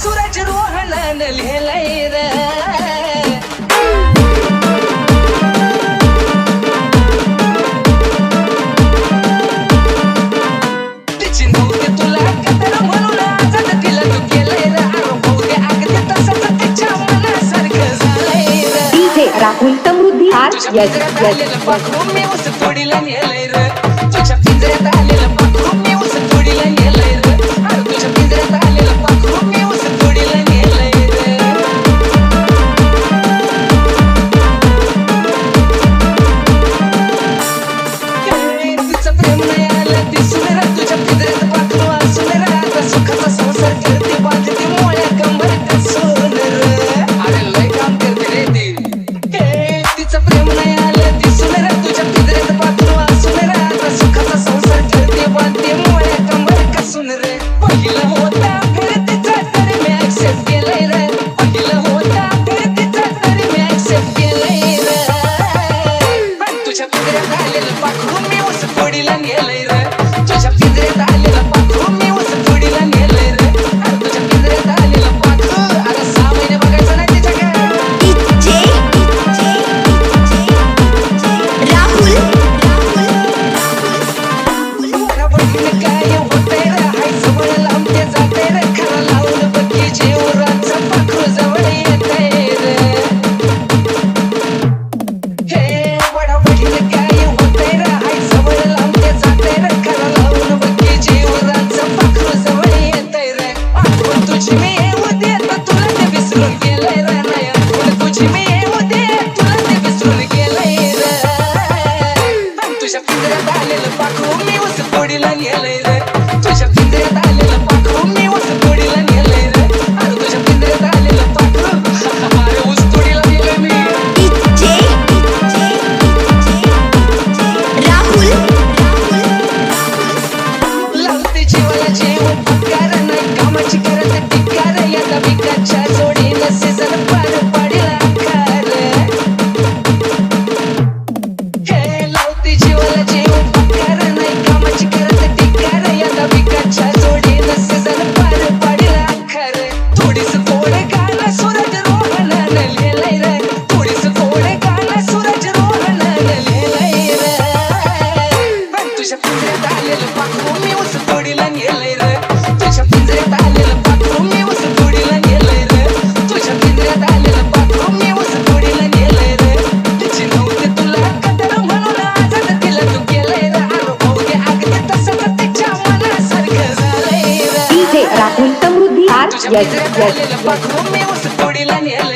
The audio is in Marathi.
सूरज रोहनान लिहिलंय रे तिची नव्हते तुला कदर म्हणून आजाद तिला तू केलंय रे अनुभवते अगदी तसंच तिच्या मनासारखं झालंय रे डीजे राहुल समृद्धी आज तुझ्या पिंजऱ्यात आलेलं पाखरू मी उस तोडीला नेलंय रे तुझ्या पिंजऱ्यात आलेलं पाखरू मी उस तोडीला नेलंय रे अरे तुझ्या पिंजऱ्यात आलेलं पाखरू मी उस तोडीला नेलंय रे तिचं प्रेम नाही आलं दिसून रे तुझ्या पिंजऱ्यात पाखरू असून रे आता सुखाचा संसार करते बांधते मोळ्या कंबर कसून रे अरे लय काम करते रे ती तिचं प्रेम नाही आलं दिसून रे तुझ्या पिंजऱ्यात पाखरू असून रे आता सुखाचा संसार करते बांधते मोळ्या कंबर कसून रे पहिलं होता फिर तिचा तरी मी ऍक्सेप्ट केलंय रे पहिलं होता फिर तिचा तरी मी ऍक्सेप्ट केलंय रे पण तुझ्या पिंजऱ्यात आलेलं पाखरू मी उस तोडीला नेलंय रे तुझ्या पिंजऱ्यात आलेलं पाखरू मी उस तोडीला नेलंय रे अरे तुझ्या पिंजऱ्यात आलेलं पाखरू अरे 6 महिने बघायचं नाही तिच्याकडे बघीन काय होतंय रे हाय जवळ लांबते जाते रे खरं लावून बघी जीवराचं पाखरू जवळ येतंय रे हे वडा बघीन काय होतंय रे हाय जवळ लांबते जाते रे खरं लावून बघी जीवराचं पाखरू जवळ येतंय रे आठवण तुझी मी येऊ दे तर तुला ते विसरून गेलंय रे नाही आठवण तुझी मी येऊ दे तुला ते विसरून गेलंय रे तुझ्या पिंजऱ्यात आलेलं पाखरू मी उस तोडीला नेलंय रे तुझ्या पिंजऱ्यात आलेलं पाखरू मी उस तोडीला नेलंय रे अरे तुझ्या पिंजऱ्यात आलेलं पाखरू अरे ऊस तोडीला नेलंय मी लावते जीवाला जीव पक्कार नाही कामाची करत टिकार या विकाच्या जोडीला सीझन पार पाडीला कार हे लावते जीवाला जीव पक्कार नाही कामाची करत टिकार या विकाच्या जोडीला सीझन पार पाडीला कार थोडीस गोड गाणं सूरज रोहनान लिहिलंय रे थोडीस गोड गाणं सूरज रोहनान लिहिलंय रे पण तुझ्या पिंजऱ्यात आलेलं पाखरू मी उस तोडीला नेलंय रे तुझ्या पिंजऱ्यात आलेलं पाखरू मी उस तोडीला नेलंय रे तुझ्या पिंजऱ्यात आलेलं पाखरू मी उस तोडीला नेलंय रे तिची नव्हते तुला कदर म्हणून आजाद तिला तू केलंय रे अनुभवते अगदी तसंच तिच्या मनासारखं झालंय रे डीजे राहुल समृद्धी आज तुझ्या पिंजऱ्यात आलेलं पाखरू मी उस तोडीला नेलंय